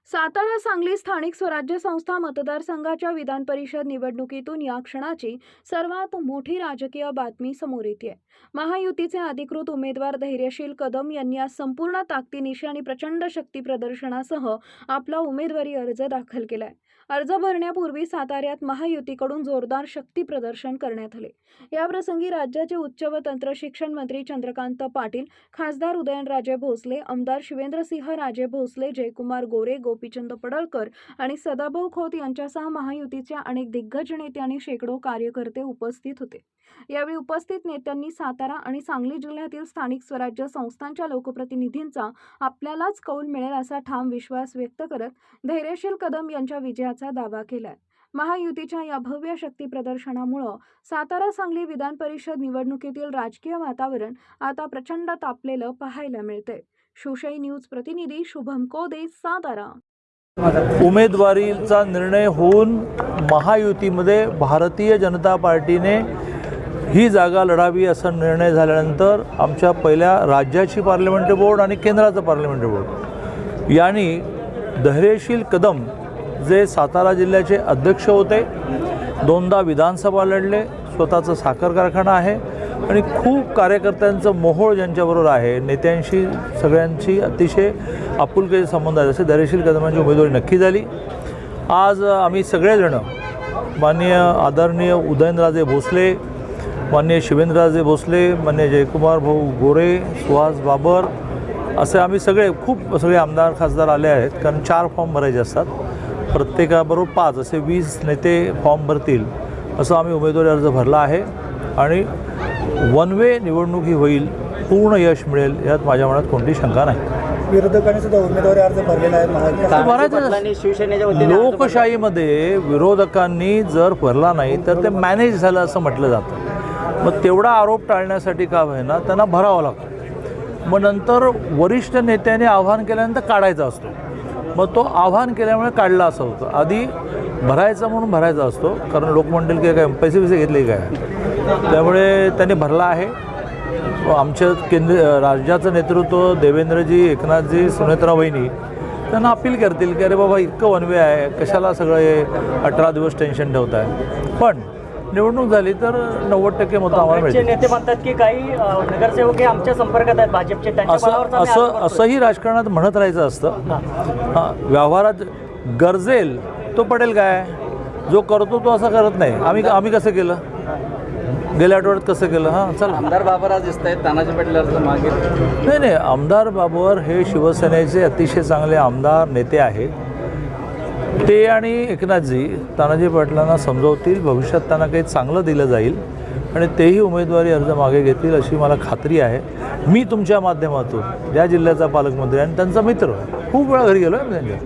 सातारा सांगली स्थानिक स्वराज्य संस्था मतदारसंघाच्या विधान परिषद निवडणुकीतून या क्षणाची सर्वात मोठी राजकीय बातमी समोर येते. महायुतीचे अधिकृत उमेदवार धैर्यशील कदम यांनी आज संपूर्ण ताकदीनिशी आणि प्रचंड शक्ती प्रदर्शनासह आपला उमेदवारी अर्ज दाखल केलाय. अर्ज भरण्यापूर्वी साताऱ्यात महायुतीकडून जोरदार शक्ती प्रदर्शन करण्यात आले. या प्रसंगी राज्याचे उच्च व तंत्र शिक्षण मंत्री चंद्रकांत पाटील, खासदार उदयनराजे भोसले, आमदार शिवेंद्रसिंह राजे भोसले, जयकुमार गोरे, गोपीचंद पडळकर आणि सदाभाऊ खोत यांच्यासह महायुतीच्या अनेक दिग्गज नेते आणि शेकडो कार्यकर्ते उपस्थित होते. यावेळी उपस्थित नेत्यांनी सातारा आणि सांगली जिल्ह्यातील स्थानिक स्वराज्य संस्थांच्या लोकप्रतिनिधींचा आपल्यालाच कौल मिळेल असा ठाम विश्वास व्यक्त करत धैर्यशील कदम यांच्या विजयाचा दावा केलाय. महायुतीच्या या भव्य शक्ती प्रदर्शनामुळे सातारा सांगली विधान परिषद निवडणुकीतील राजकीय वातावरण आता प्रचंड तापलेलं पाहायला मिळतंय. शिवशाही न्यूज प्रतिनिधी शुभम कोदे, सातारा. उमेदवारीचा निर्णय होऊन महायुतीमध्ये भारतीय जनता पार्टीने ही जागा लढावी असा निर्णय झाल्यानंतर आमच्या पहिल्या राज्याची पार्लमेंटरी बोर्ड आणि केंद्राचं पार्लमेंटरी बोर्ड यांनी धैर्यशील कदम जे सातारा जिल्ह्याचे अध्यक्ष होते, दोनदा विधानसभा लढले, स्वतःचा साखर कारखाना आहे आणि खूप कार्यकर्त्यांचं मोहोळ ज्यांच्याबरोबर आहे, नेत्यांशी सगळ्यांची अतिशय आपुलकीचे संबंध आहेत, असे धैर्यशील कदमांची उमेदवारी नक्की झाली. आज आम्ही सगळेजण माननीय आदरणीय उदयनराजे भोसले, माननीय शिवेंद्रराजे भोसले, माननीय जयकुमार भाऊ गोरे, सुहास बाबर असे आम्ही सगळे आमदार खासदार आले आहेत. कारण 4 फॉर्म भरायचे असतात, प्रत्येकाबरोबर 5 असे 20 नेते फॉर्म भरतील असं आम्ही उमेदवारी अर्ज भरला आहे आणि वन वे निवडणूक ही होईल, पूर्ण यश मिळेल यात माझ्या मनात कोणतीही शंका नाही. विरोधकांनी सुद्धा उमेदवारी अर्ज भरलेला आहे. लोकशाहीमध्ये विरोधकांनी जर भरला नाही तर ते मॅनेज झालं असं म्हटलं जातं. मग तेवढा आरोप टाळण्यासाठी का होईना त्यांना भरावं लागतं. मग नंतर वरिष्ठ नेत्याने आव्हान केल्यानंतर काढायचा असतो. मग तो आव्हान केल्यामुळे काढला असं होतं. आधी भरायचा म्हणून भरायचा असतो, कारण लोक म्हणतील की काय पैसे घेतले काय, त्यामुळे त्यांनी भरला आहे. आमच्या राज्याचं नेतृत्व देवेंद्रजी, एकनाथजी, सुनेत्रा वहिनी त्यांना अपील करतील की अरे बाबा इतकं वनवे आहे, कशाला सगळे 18 दिवस टेन्शन ठेवत आहे. पण निवडणूक झाली तर 90% मतं आम्हाला मिळतील. नेते म्हणतात की काही नगरसेवक हे आमच्या संपर्कात आहेत भाजपचे, असंही राजकारणात म्हणत राहायचं असतं. व्यवहारात गरजेल तो पडेल काय, जो करतो तो असं करत नाही. आम्ही कसं केलं, गेल्या आठवड्यात कसं केलं. चला, आमदार बाबर आज दिसत आहेत तानाजी पाटील अर्ज मागे. नाही, आमदार बाबर हे शिवसेनेचे अतिशय चांगले आमदार नेते आहेत. ते आणि एकनाथजी तानाजी पाटलांना समजवतील, भविष्यात त्यांना काही चांगलं दिलं जाईल आणि तेही उमेदवारी अर्ज मागे घेतील अशी मला खात्री आहे. मी तुमच्या माध्यमातून या जिल्ह्याचा पालकमंत्री आणि त्यांचा मित्र खूप वेळा घरी गेलो आहे,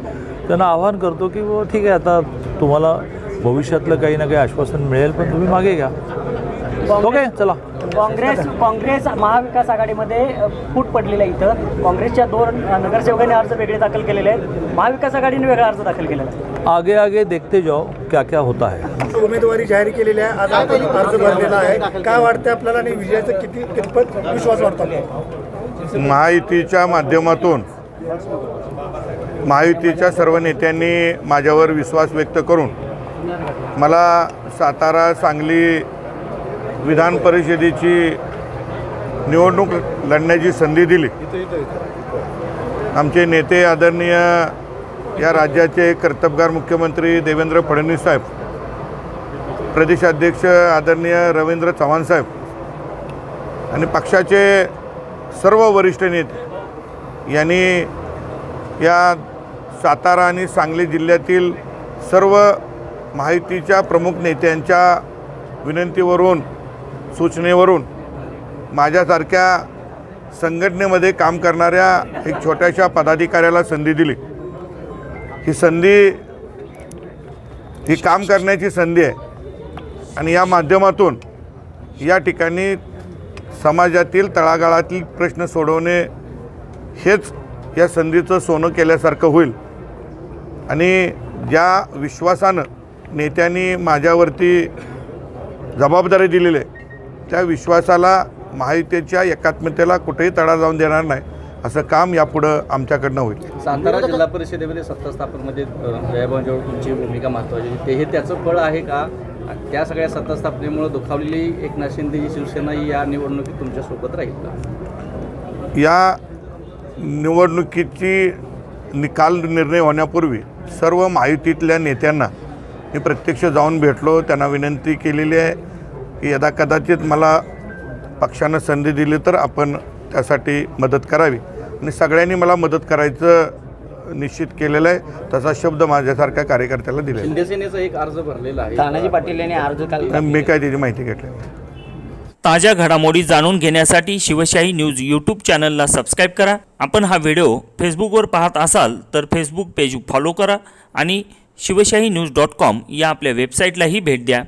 त्यांना आवाहन करतो की ठीक आहे, आता तुम्हाला भविष्यातलं काही ना काही आश्वासन मिळेल, पण तुम्ही मागे घ्या. ओके, चला. काँग्रेस महाविकास आघाडीमध्ये फूट पडलेला आहे. इथं काँग्रेसच्या 2 नगरसेवकांनी अर्ज वेगळे दाखल केलेले आहेत, महाविकास आघाडीने वेगळा अर्ज दाखल केलेला आहे. आगे आगे देखते जाओ क्या क्या होता है. उमेदवारी जाहीर केलेली आहे, आज आपण अर्ज भरलेला आहे. काय वाटतं आपल्याला आणि विजयाचा कितपत विश्वास वाटतो? महायुतीच्या माध्यमातून महायुतीच्या सर्व नेत्यांनी माझ्यावर विश्वास व्यक्त करून मला सातारा सांगली विधान परिषदेची निवडणूक लढण्याची संधी दिली. आमचे नेते आदरणीय या राज्याचे कर्तबगार मुख्यमंत्री देवेंद्र फडणवीस साहेब, प्रदेशाध्यक्ष आदरणीय रवींद्र चव्हाण साहेब आणि पक्षाचे सर्व वरिष्ठ नेते यांनी या सातारा आणि सांगली जिल्ह्यातील सर्व महायुतीच्या प्रमुख नेत्यांच्या विनंतीवरून, सूचनेवरून माझ्यासारख्या संघटनेमध्ये काम करणाऱ्या एक छोट्याशा पदाधिकाऱ्याला संधी दिली. ही संधी ही काम करण्याची संधी आहे आणि या माध्यमातून या ठिकाणी समाजातील तळागाळातील प्रश्न सोडवणे हेच या संधीचं सोनं केल्यासारखं होईल. आणि ज्या विश्वासानं नेत्यांनी माझ्यावरती जबाबदारी दिलेली आहे त्या विश्वासाला, महायुतीच्या एकात्मतेला कुठेही तडा जाऊन देणार नाही असं काम यापुढं आमच्याकडनं होईल. सातारा जिल्हा परिषदेमध्ये सत्ता स्थापनेमध्ये जयभाऊंजवळ तुमची भूमिका महत्त्वाची होती. हे त्याचं फळ आहे का? त्या सगळ्या सत्ता स्थापनेमुळे दुखावलेली एकनाथ शिंदेची शिवसेना ही या निवडणुकीत तुमच्यासोबत राहील का? या निवडणुकीची निकाल निर्णय होण्यापूर्वी सर्व महायुतीतल्या नेत्यांना मी प्रत्यक्ष जाऊन भेटलो. त्यांना विनंती केलेली आहे की यदा कदाचित मला पक्षानं संधी दिली तर आपण त्यासाठी मदत करावी आणि सगळ्यांनी मला मदत करायचं निश्चित केलेलं आहे. तसा शब्द माझ्यासारख्या कार्यकर्त्याला दिलेला शिंदे सेनेचा एक अर्ज भरलेला आहे. तानाजी पाटील यांनी अर्ज काल आहे. मी काय त्याची माहिती घेतली. ताज्या घडामोडी जाणून घेण्यासाठी शिवशाही न्यूज यूट्यूब चॅनलला सबस्क्राईब करा. आपण हा व्हिडिओ फेसबुकवर पाहत असाल तर फेसबुक पेज फॉलो करा आणि शिवशाही न्यूज.com या आपल्या वेबसाईटलाही भेट द्या.